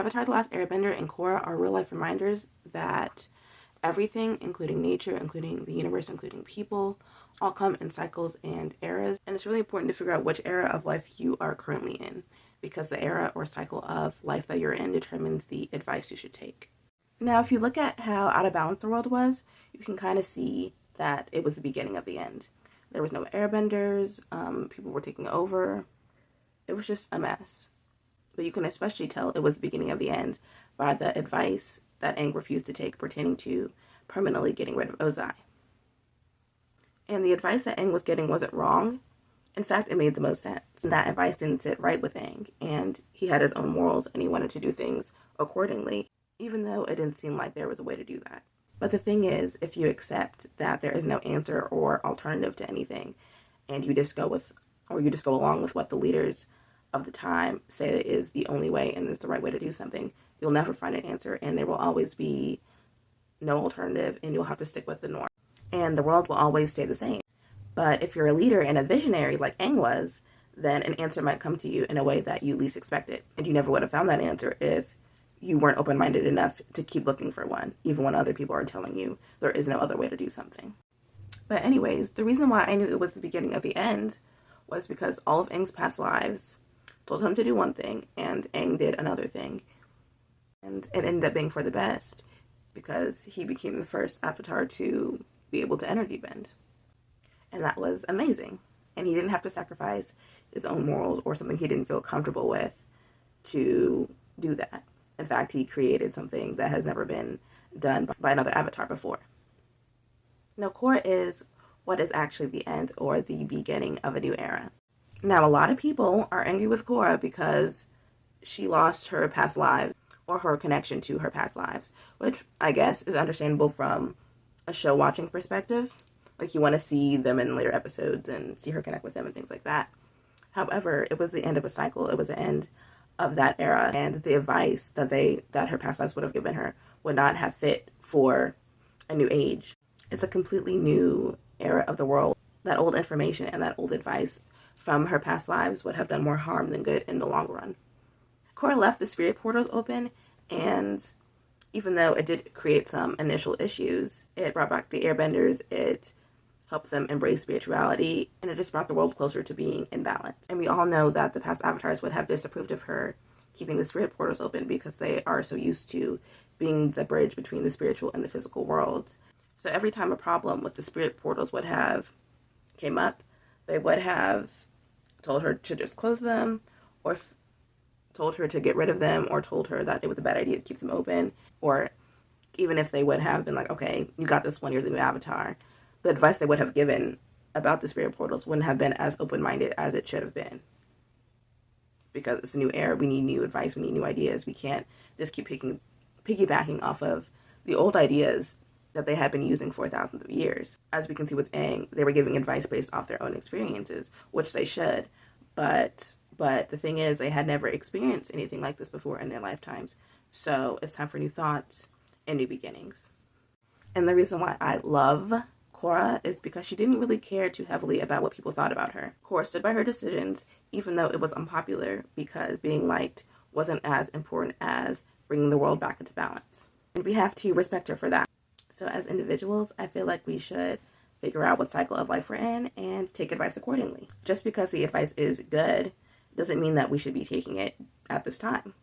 Avatar: The Last Airbender and Korra are real-life reminders that everything, including nature, including the universe, including people, all come in cycles and eras. And it's really important to figure out which era of life you are currently in, because the era or cycle of life that you're in determines the advice you should take. Now, if you look at how out of balance the world was, you can kind of see that it was the beginning of the end. There was no airbenders, people were taking over. It was just a mess. But you can especially tell it was the beginning of the end by the advice that Aang refused to take pertaining to permanently getting rid of Ozai. And the advice that Aang was getting wasn't wrong. In fact, it made the most sense. That advice didn't sit right with Aang, and he had his own morals and he wanted to do things accordingly, even though it didn't seem like there was a way to do that. But the thing is, if you accept that there is no answer or alternative to anything, and you just go along with what the leaders of the time say is the only way and is the right way to do something, you'll never find an answer, and there will always be no alternative, and you'll have to stick with the norm. And the world will always stay the same. But if you're a leader and a visionary like Aang was, then an answer might come to you in a way that you least expected. And you never would have found that answer if you weren't open-minded enough to keep looking for one, even when other people are telling you there is no other way to do something. But anyways, the reason why I knew it was the beginning of the end was because all of Aang's past lives told him to do one thing, and Aang did another thing. And it ended up being for the best, because he became the first Avatar to be able to energy bend. And that was amazing. And he didn't have to sacrifice his own morals or something he didn't feel comfortable with to do that. In fact, he created something that has never been done by another Avatar before. Now, Korra is what is actually the end or the beginning of a new era. Now, a lot of people are angry with Korra because she lost her past lives or her connection to her past lives, which I guess is understandable from a show watching perspective. Like, you want to see them in later episodes and see her connect with them and things like that. However, it was the end of a cycle. It was the end of that era, and the advice that her past lives would have given her would not have fit for a new age. It's a completely new era of the world. That old information and that old advice from her past lives would have done more harm than good in the long run. Korra left the spirit portals open, and even though it did create some initial issues, it brought back the airbenders, it helped them embrace spirituality, and it just brought the world closer to being in balance. And we all know that the past avatars would have disapproved of her keeping the spirit portals open because they are so used to being the bridge between the spiritual and the physical worlds. So every time a problem with the spirit portals would have came up, they would have told her to just close them, or told her to get rid of them, or told her that it was a bad idea to keep them open, or even if they would have been like, okay, you got this one, you're the new avatar, the advice they would have given about the spirit portals wouldn't have been as open-minded as it should have been. Because it's a new era, we need new advice, we need new ideas. We can't just keep piggybacking off of the old ideas that they had been using for thousands of years. As we can see with Aang, they were giving advice based off their own experiences, which they should, but the thing is, they had never experienced anything like this before in their lifetimes, so it's time for new thoughts and new beginnings. And the reason why I love Korra is because she didn't really care too heavily about what people thought about her. Korra stood by her decisions, even though it was unpopular, because being liked wasn't as important as bringing the world back into balance. And we have to respect her for that. So as individuals, I feel like we should figure out what cycle of life we're in and take advice accordingly. Just because the advice is good doesn't mean that we should be taking it at this time.